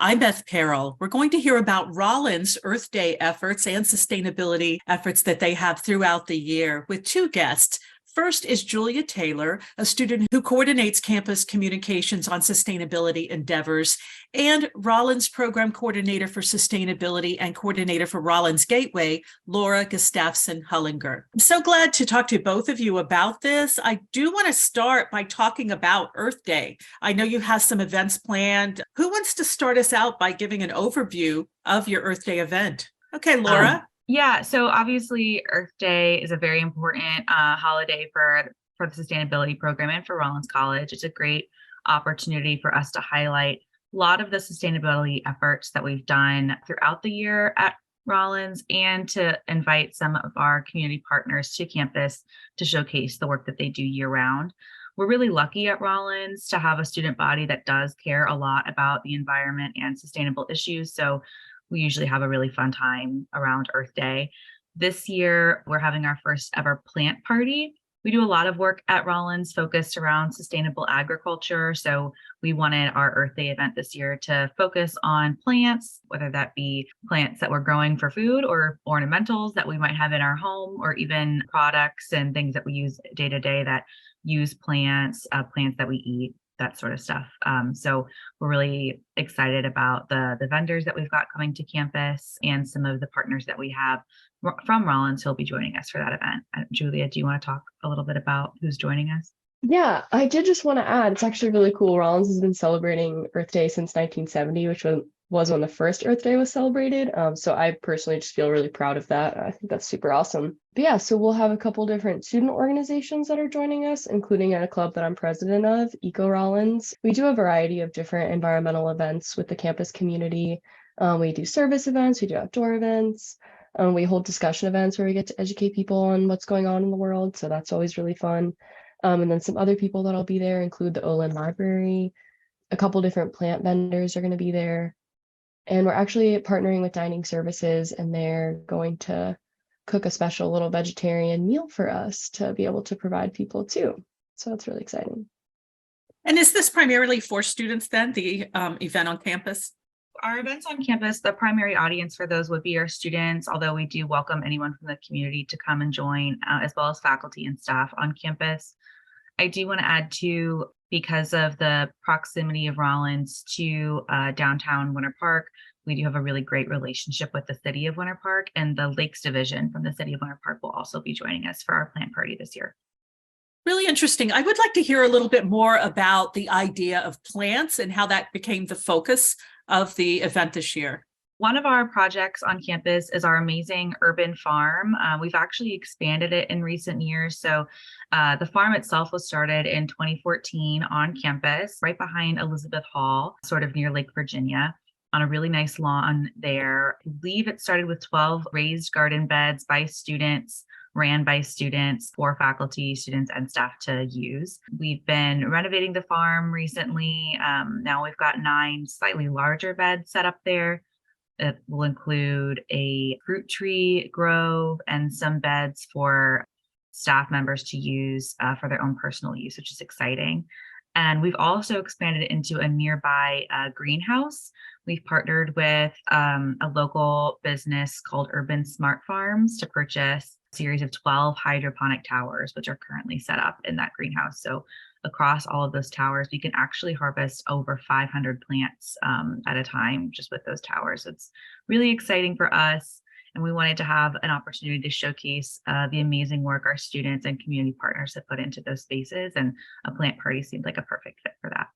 I'm Beth Carroll. We're going to hear about Rollins Earth Day efforts and sustainability efforts that they have throughout the year with two guests. First is Julia Taylor, a student who coordinates campus communications on sustainability endeavors, and Rollins Program Coordinator for Sustainability and Coordinator for Rollins Gateway, Laura Gustafson-Hullinger. I'm so glad to talk to both of you about this. I do want to start by talking about Earth Day. I know you have some events planned. Who wants to start us out by giving an overview of your Earth Day event? Okay, Laura. Yeah, so obviously Earth Day is a very important holiday for the sustainability program and for Rollins College. It's a great opportunity for us to highlight a lot of the sustainability efforts that we've done throughout the year at Rollins and to invite some of our community partners to campus to showcase the work that they do year round. We're really lucky at Rollins to have a student body that does care a lot about the environment and sustainable issues. So we usually have a really fun time around Earth Day. This year, we're having our first ever plant party. We do a lot of work at Rollins focused around sustainable agriculture. So we wanted our Earth Day event this year to focus on plants, whether that be plants that we're growing for food or ornamentals that we might have in our home, or even products and things that we use day to day that use plants, plants that we eat, that sort of stuff. So we're really excited about the vendors that we've got coming to campus and some of the partners that we have from Rollins who'll be joining us for that event. Julia, do you want to talk a little bit about who's joining us? Yeah, I did just want to add, it's actually really cool. Rollins has been celebrating Earth Day since 1970, which was when the first Earth Day was celebrated. So I personally just feel really proud of that. I think that's super awesome. But yeah, so we'll have a couple different student organizations that are joining us, including at a club that I'm president of, Eco Rollins. We do a variety of different environmental events with the campus community. We do service events, we do outdoor events. We hold discussion events where we get to educate people on what's going on in the world. So that's always really fun. And then some other people that'll be there include the Olin Library. A couple different plant vendors are going to be there. And we're actually partnering with Dining Services, and they're going to cook a special little vegetarian meal for us to be able to provide people too. So it's really exciting. And is this primarily for students then, the event on campus? Our events on campus, the primary audience for those would be our students, although we do welcome anyone from the community to come and join, as well as faculty and staff on campus. I do want to add too, because of the proximity of Rollins to downtown Winter Park, we do have a really great relationship with the city of Winter Park, and the Lakes Division from the city of Winter Park will also be joining us for our plant party this year. Really interesting. I would like to hear a little bit more about the idea of plants and how that became the focus of the event this year. One of our projects on campus is our amazing urban farm. We've actually expanded it in recent years. So the farm itself was started in 2014 on campus, right behind Elizabeth Hall, sort of near Lake Virginia, on a really nice lawn there. I believe it started with 12 raised garden beds by students, ran by students for faculty, students, and staff to use. We've been renovating the farm recently. Now we've got 9 slightly larger beds set up there. It will include a fruit tree grove and some beds for staff members to use for their own personal use, which is exciting. And we've also expanded it into a nearby greenhouse. We've partnered with a local business called Urban Smart Farms to purchase a series of 12 hydroponic towers, which are currently set up in that greenhouse. So across all of those towers, we can actually harvest over 500 plants at a time just with those towers. It's really exciting for us. And we wanted to have an opportunity to showcase the amazing work our students and community partners have put into those spaces. And a plant party seemed like a perfect fit for that.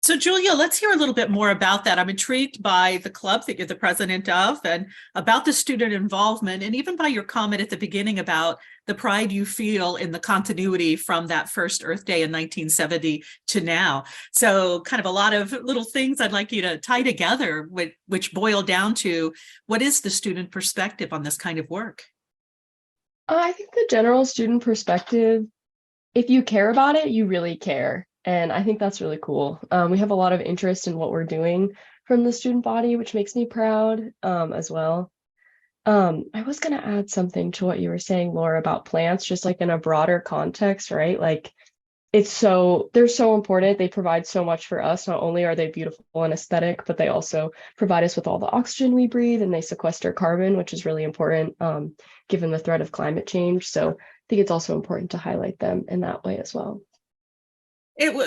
So Julia, let's hear a little bit more about that. I'm intrigued by the club that you're the president of and about the student involvement, and even by your comment at the beginning about the pride you feel in the continuity from that first Earth Day in 1970 to now. So kind of a lot of little things I'd like you to tie together, which boil down to what is the student perspective on this kind of work? I think the general student perspective, if you care about it, you really care. And I think that's really cool. We have a lot of interest in what we're doing from the student body, which makes me proud as well. I was going to add something to what you were saying, Laura, about plants, just like in a broader context, right? Like they're so important. They provide so much for us. Not only are they beautiful and aesthetic, but they also provide us with all the oxygen we breathe, and they sequester carbon, which is really important given the threat of climate change. So I think it's also important to highlight them in that way as well.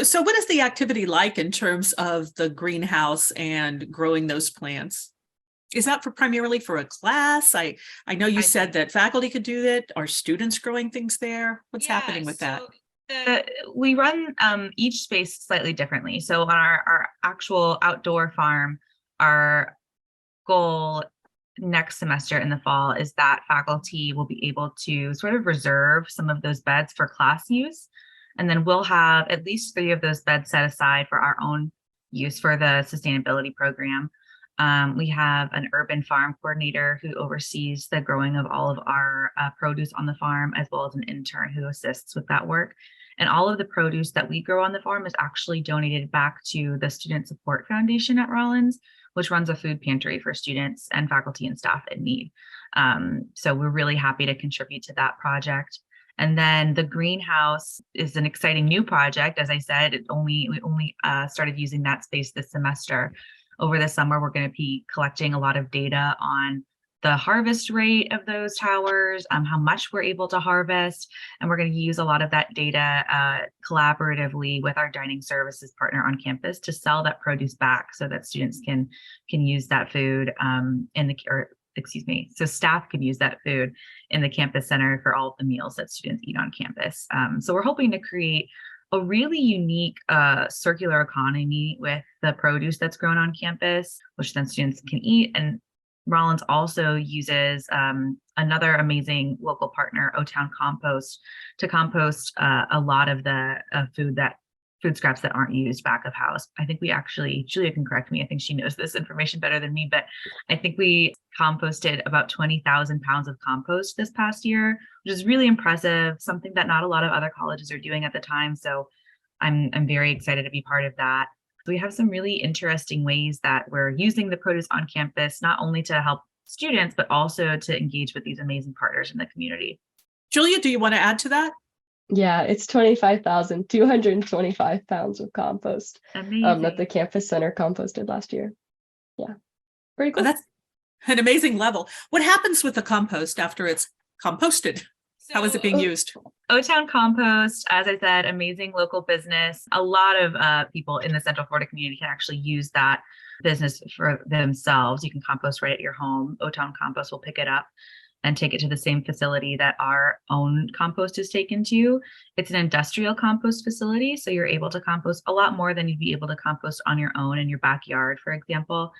So what is the activity like in terms of the greenhouse and growing those plants? Is that primarily for a class? I know you said that faculty could do that. Are students growing things there? What's happening with that? We run each space slightly differently. So on our actual outdoor farm, our goal next semester in the fall is that faculty will be able to sort of reserve some of those beds for class use. And then we'll have at least 3 of those beds set aside for our own use for the sustainability program. We have an urban farm coordinator who oversees the growing of all of our produce on the farm, as well as an intern who assists with that work. And all of the produce that we grow on the farm is actually donated back to the Student Support Foundation at Rollins, which runs a food pantry for students and faculty and staff in need. So we're really happy to contribute to that project. And then the greenhouse is an exciting new project. As I said, we only started using that space this semester. Over the summer, we're going to be collecting a lot of data on the harvest rate of those towers, how much we're able to harvest. And we're going to use a lot of that data collaboratively with our dining services partner on campus to sell that produce back so that students can use that food so staff can use that food in the campus center for all of the meals that students eat on campus. So we're hoping to create a really unique circular economy with the produce that's grown on campus, which then students can eat. And Rollins also uses another amazing local partner, O-Town Compost, to compost a lot of the food scraps that aren't used back of house. I think we actually, Julia can correct me, I think she knows this information better than me, but I think we composted about 20,000 pounds of compost this past year, which is really impressive, something that not a lot of other colleges are doing at the time. So I'm very excited to be part of that. We have some really interesting ways that we're using the produce on campus, not only to help students, but also to engage with these amazing partners in the community. Julia, do you want to add to that? Yeah, it's 25,225 pounds of compost that the campus center composted last year. Yeah, pretty cool. Oh, that's an amazing level. What happens with the compost after it's composted? How is it being used? O-Town Compost, as I said, amazing local business. A lot of people in the Central Florida community can actually use that business for themselves. You can compost right at your home. O-Town Compost will pick it up and take it to the same facility that our own compost is taken to. It's an industrial compost facility, so you're able to compost a lot more than you'd be able to compost on your own in your backyard, for example.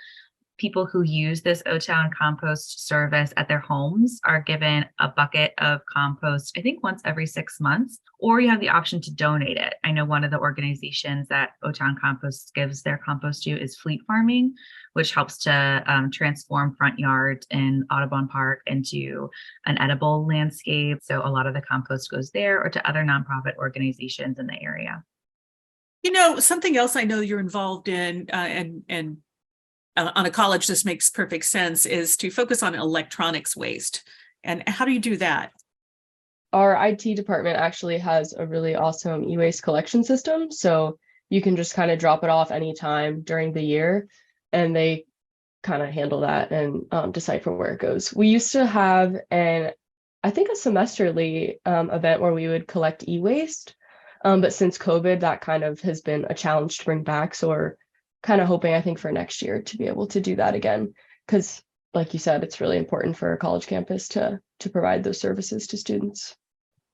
People who use this O-Town compost service at their homes are given a bucket of compost, I think once every 6 months, or you have the option to donate it. I know one of the organizations that O-Town Compost gives their compost to is Fleet Farming, which helps to transform front yards in Audubon Park into an edible landscape. So a lot of the compost goes there or to other nonprofit organizations in the area. You know, something else I know you're involved in and on a college, this makes perfect sense, is to focus on electronics waste. And how do you do that? Our IT department actually has a really awesome e-waste collection system. So you can just kind of drop it off anytime during the year, and they kind of handle that and decipher where it goes. We used to have a semesterly event where we would collect e-waste. But since COVID, that kind of has been a challenge to bring back. So we're kind of hoping, I think, for next year to be able to do that again, because like you said, it's really important for a college campus to provide those services to students.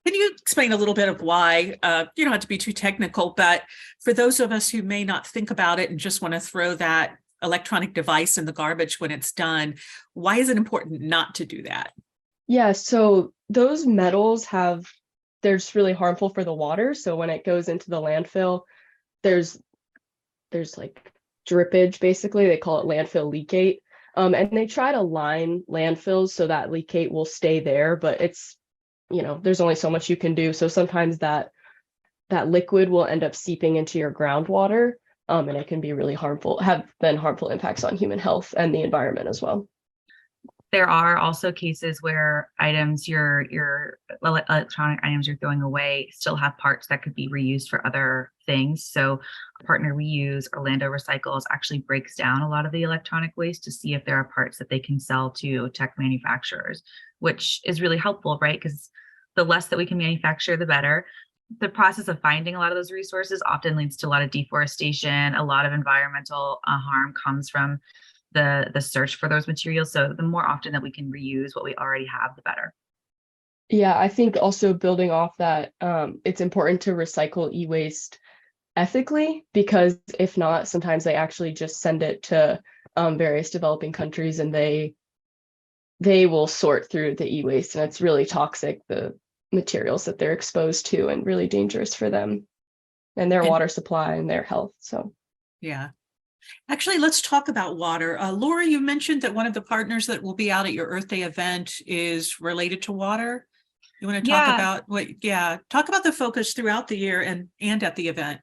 Can you explain a little bit of why? You don't have to be too technical, but for those of us who may not think about it and just want to throw that electronic device in the garbage when it's done, why is it important not to do that? Yeah, so those metals they're just really harmful for the water. So when it goes into the landfill, there's like drippage, basically. They call it landfill leachate. And they try to line landfills so that leachate will stay there, but it's, there's only so much you can do. So sometimes that liquid will end up seeping into your groundwater, and it can be really harmful, have been harmful impacts on human health and the environment as well. There are also cases where items, your electronic items you're throwing away still have parts that could be reused for other things. So a partner we use, Orlando Recycles, actually breaks down a lot of the electronic waste to see if there are parts that they can sell to tech manufacturers, which is really helpful, right? Because the less that we can manufacture, the better. The process of finding a lot of those resources often leads to a lot of deforestation. A lot of environmental harm comes from the search for those materials. So the more often that we can reuse what we already have, the better. Yeah, I think also building off that, it's important to recycle e-waste ethically, because if not, sometimes they actually just send it to various developing countries, and they will sort through the e-waste, and it's really toxic, the materials that they're exposed to, and really dangerous for them and their water supply and their health. So Yeah. Actually, let's talk about water. Laura, you mentioned that one of the partners that will be out at your Earth Day event is related to water. You want to talk about talk about the focus throughout the year and at the event.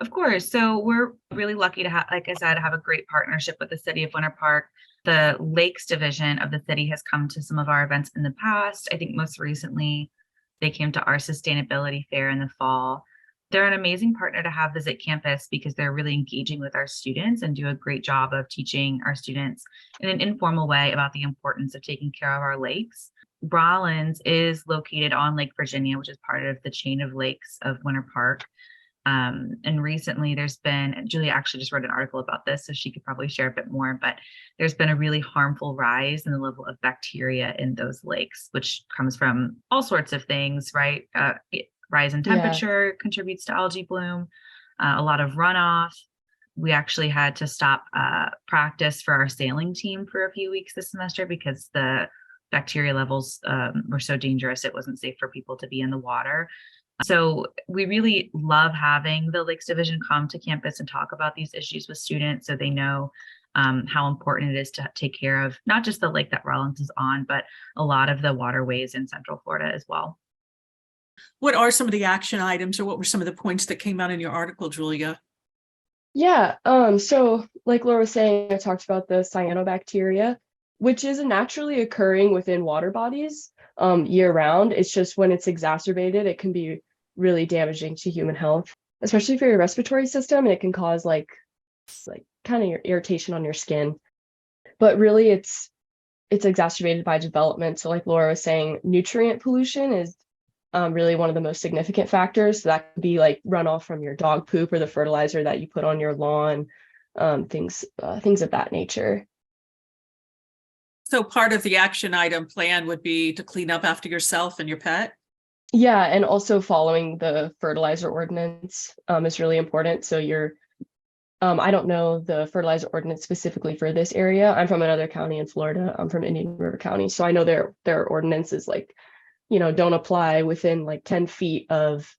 Of course. So we're really lucky to have, like I said, have a great partnership with the city of Winter Park. The Lakes Division of the city has come to some of our events in the past. I think most recently they came to our sustainability fair in the fall. They're an amazing partner to have visit campus because they're really engaging with our students and do a great job of teaching our students in an informal way about the importance of taking care of our lakes. Rollins is located on Lake Virginia, which is part of the chain of lakes of Winter Park. And recently there's been, Julia actually just wrote an article about this, so she could probably share a bit more, but there's been a really harmful rise in the level of bacteria in those lakes, which comes from all sorts of things, right? Rise in temperature contributes to algae bloom, a lot of runoff. We actually had to stop practice for our sailing team for a few weeks this semester because the bacteria levels were so dangerous, it wasn't safe for people to be in the water. So we really love having the Lakes Division come to campus and talk about these issues with students so they know how important it is to take care of not just the lake that Rollins is on, but a lot of the waterways in Central Florida as well. What are some of the action items, or what were some of the points that came out in your article, Julia? yeah, so like Laura was saying, I talked about the cyanobacteria, which is naturally occurring within water bodies year round. It's just when it's exacerbated, it can be really damaging to human health, especially for your respiratory system, and it can cause like kind of your irritation on your skin. But really it's exacerbated by development. So like Laura was saying, nutrient pollution is really one of the most significant factors. So that could be like runoff from your dog poop or the fertilizer that you put on your lawn, things of that nature. So part of the action item plan would be to clean up after yourself and your pet? Yeah, and also following the fertilizer ordinance is really important. So I don't know the fertilizer ordinance specifically for this area. I'm from another county in Florida. I'm from Indian River County. So I know their ordinance is like, don't apply within like 10 feet of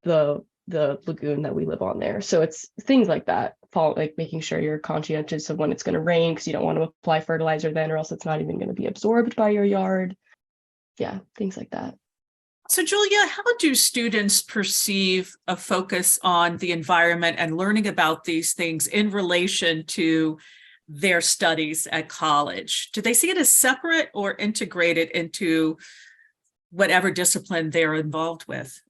the lagoon that we live on there. So it's things like that, like making sure you're conscientious of when it's going to rain, because you don't want to apply fertilizer then, or else it's not even going to be absorbed by your yard. Yeah, things like that. So Julia, how do students perceive a focus on the environment and learning about these things in relation to their studies at college? Do they see it as separate or integrated into whatever discipline they're involved with?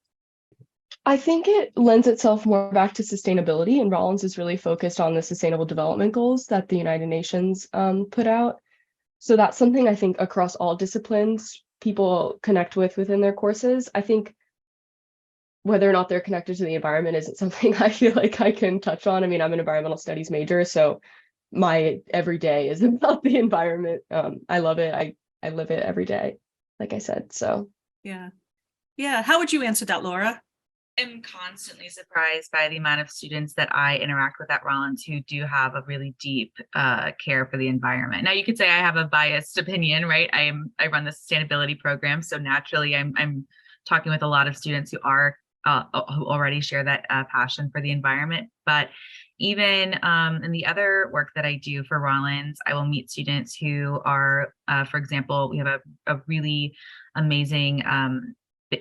I think it lends itself more back to sustainability, and Rollins is really focused on the Sustainable Development Goals that the United Nations put out. So that's something I think across all disciplines people connect with within their courses. I think whether or not they're connected to the environment isn't something I feel like I can touch on. I mean, I'm an environmental studies major, so my every day is about the environment. I love it. I live it every day, like I said. So yeah. How would you answer that, Laura? I'm constantly surprised by the amount of students that I interact with at Rollins who do have a really deep care for the environment. Now, you could say I have a biased opinion, right? I run the sustainability program, so naturally, I'm talking with a lot of students who are who already share that passion for the environment. But even in the other work that I do for Rollins, I will meet students who are, for example, we have a really amazing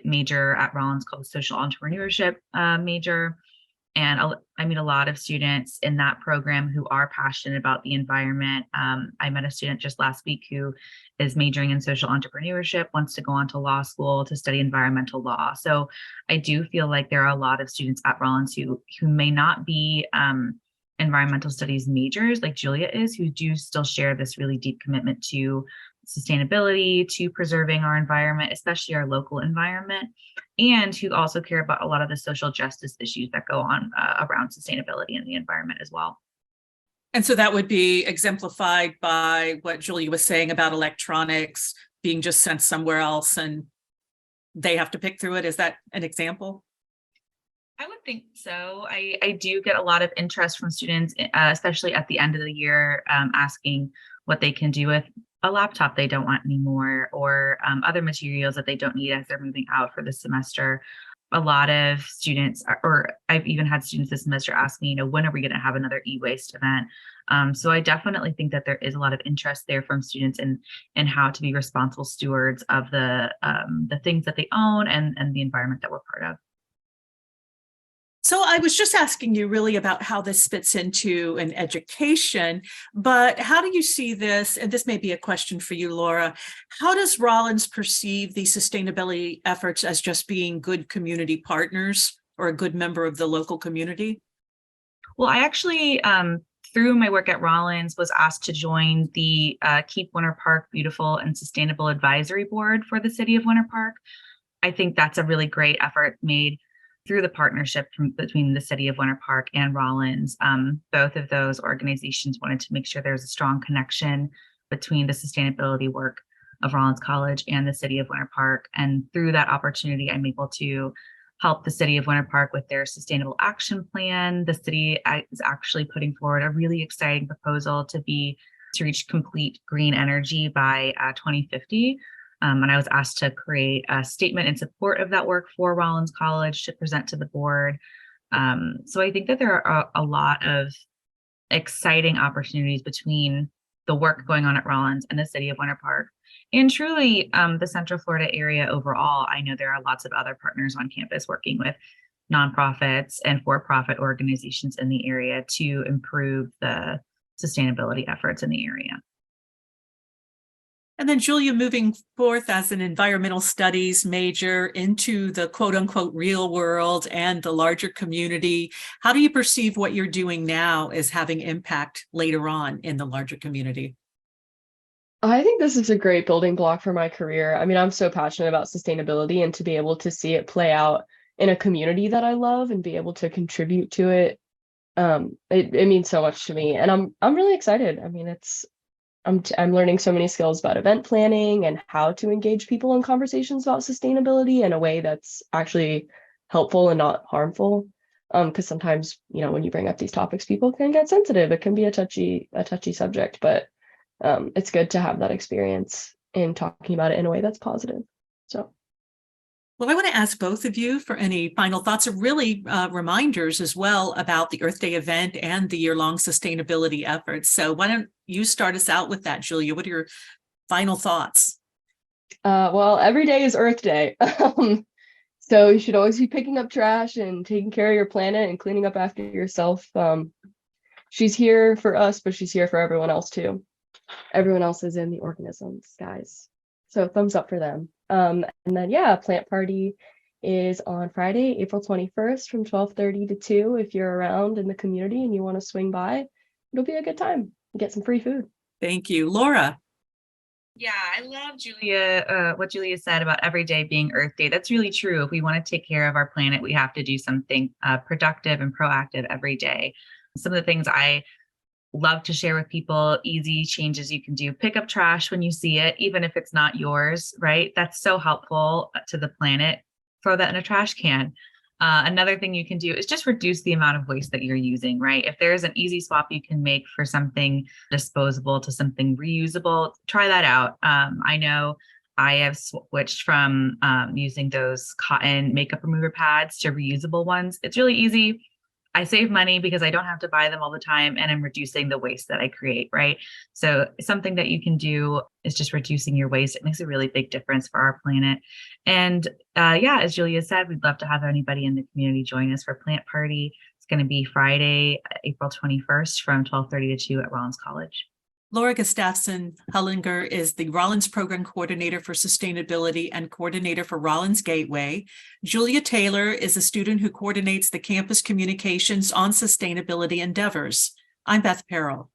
major at Rollins called social entrepreneurship major. I meet a lot of students in that program who are passionate about the environment. I met a student just last week who is majoring in social entrepreneurship, wants to go on to law school to study environmental law. So I do feel like there are a lot of students at Rollins who may not be environmental studies majors like Julia is, who do still share this really deep commitment to sustainability, to preserving our environment, especially our local environment, and who also care about a lot of the social justice issues that go on around sustainability and the environment as well. And so that would be exemplified by what Julia was saying about electronics being just sent somewhere else and they have to pick through it. Is that an example? I would think so. I do get a lot of interest from students, especially at the end of the year, asking what they can do with a laptop they don't want anymore, or other materials that they don't need as they're moving out for the semester. A lot of students, or I've even had students this semester ask me, when are we going to have another e-waste event? So I definitely think that there is a lot of interest there from students in how to be responsible stewards of the things that they own and the environment that we're part of. So I was just asking you really about how this fits into an education, but how do you see this? And this may be a question for you, Laura. How does Rollins perceive these sustainability efforts as just being good community partners or a good member of the local community? Well, I actually, through my work at Rollins, was asked to join the Keep Winter Park Beautiful and Sustainable Advisory Board for the City of Winter Park. I think that's a really great effort made through the partnership between the City of Winter Park and Rollins. Both of those organizations wanted to make sure there's a strong connection between the sustainability work of Rollins College and the City of Winter Park. And through that opportunity, I'm able to help the City of Winter Park with their sustainable action plan. The city is actually putting forward a really exciting proposal to reach complete green energy by 2050. And I was asked to create a statement in support of that work for Rollins College to present to the board. So I think that there are a lot of exciting opportunities between the work going on at Rollins and the City of Winter Park. And truly, the Central Florida area overall. I know there are lots of other partners on campus working with nonprofits and for-profit organizations in the area to improve the sustainability efforts in the area. And then Julia, moving forth as an environmental studies major into the quote unquote real world and the larger community, how do you perceive what you're doing now as having impact later on in the larger community? I think this is a great building block for my career. I mean, I'm so passionate about sustainability, and to be able to see it play out in a community that I love and be able to contribute to it, it means so much to me. And I'm really excited. I mean, I'm learning so many skills about event planning and how to engage people in conversations about sustainability in a way that's actually helpful and not harmful. Because sometimes, when you bring up these topics, people can get sensitive. It can be a touchy subject, but it's good to have that experience in talking about it in a way that's positive. So. Well, I want to ask both of you for any final thoughts, or really reminders as well about the Earth Day event and the year-long sustainability efforts. So why don't you start us out with that, Julia? What are your final thoughts? Well, every day is Earth Day. So you should always be picking up trash and taking care of your planet and cleaning up after yourself. She's here for us, but she's here for everyone else too. Everyone else is in the organisms, guys. So thumbs up for them. And then, plant party is on Friday, April 21st from 12:30 to 2. If you're around in the community and you want to swing by, it'll be a good time. Get some free food. Thank you. Laura? Yeah, I love what Julia said about every day being Earth Day. That's really true. If we want to take care of our planet, we have to do something productive and proactive every day. Some of the things I love to share with people, easy changes you can do: pick up trash when you see it, even if it's not yours, right? That's so helpful to the planet. Throw that in a trash can. Another thing you can do is just reduce the amount of waste that you're using, right? If there's an easy swap you can make for something disposable to something reusable, try that out. I know I have switched from using those cotton makeup remover pads to reusable ones. It's really easy. I save money because I don't have to buy them all the time, and I'm reducing the waste that I create, right? So something that you can do is just reducing your waste. It makes a really big difference for our planet. And as Julia said, we'd love to have anybody in the community join us for Plant Party. It's going to be Friday, April 21st from 12:30 to 2 at Rollins College. Laura Gustafson-Hullinger is the Rollins Program Coordinator for Sustainability and Coordinator for Rollins Gateway. Julia Taylor is a student who coordinates the campus communications on sustainability endeavors. I'm Beth Perrell.